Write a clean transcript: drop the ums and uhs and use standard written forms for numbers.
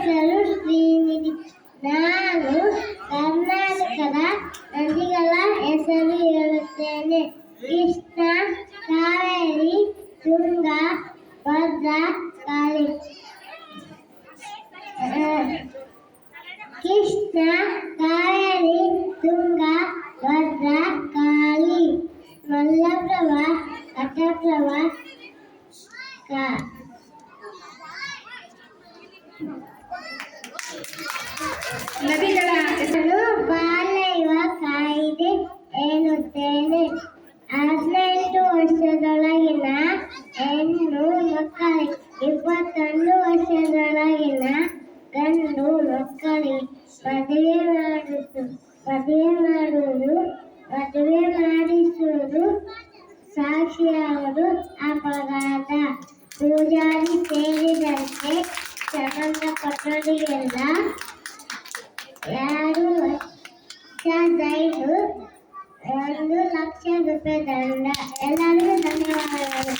ಹೆಸರು ಶ್ರೀನಿಧಿ. ನಾನು ಕರ್ನಾಟಕದ ನದಿಗಳ ಹೆಸರು ಹೇಳುತ್ತೇನೆ. ಕೃಷ್ಣ, ಕಾವೇರಿ, ತುಂಗಾ, ಭದ್ರಾ, ಕಾಳಿ. ಕೃಷ್ಣ, ಕಾವೇರಿ, ತುಂಗಾ, ಭದ್ರಾ, ಕಾಳಿ. ಮಲ್ಲಪ್ರಭಾ, ಘಟಪ್ರಭಾ, ನದಿಗಳ ಹೆಸರು ಬಾಲ್ಯ ಕಾಯ್ದೆ ಎನ್ನುತ್ತೇನೆ. 18 ವರ್ಷದೊಳಗಿನ ಹೆಣ್ಣು ಮಕ್ಕಳಿಗೆ, 21 ವರ್ಷದೊಳಗಿನ ಗಂಡು ಮಕ್ಕಳಿಗೆ ಮದುವೆ ಮಾಡಿಸುವುದು ಸಾಕ್ಷಿಯಾಗುವುದು ಅಪರಾಧ. ಪೂಜಾರಿ ಸೇರಿದಂತೆ ಸಂಬಂಧಪಟ್ಟವರಿಗೆಲ್ಲ 2 ವರ್ಷ ಜೈಲು, 1 ಲಕ್ಷ ರೂಪಾಯಿ ದಂಡ. ಎಲ್ಲರಿಗೂ ಧನ್ಯವಾದಗಳು.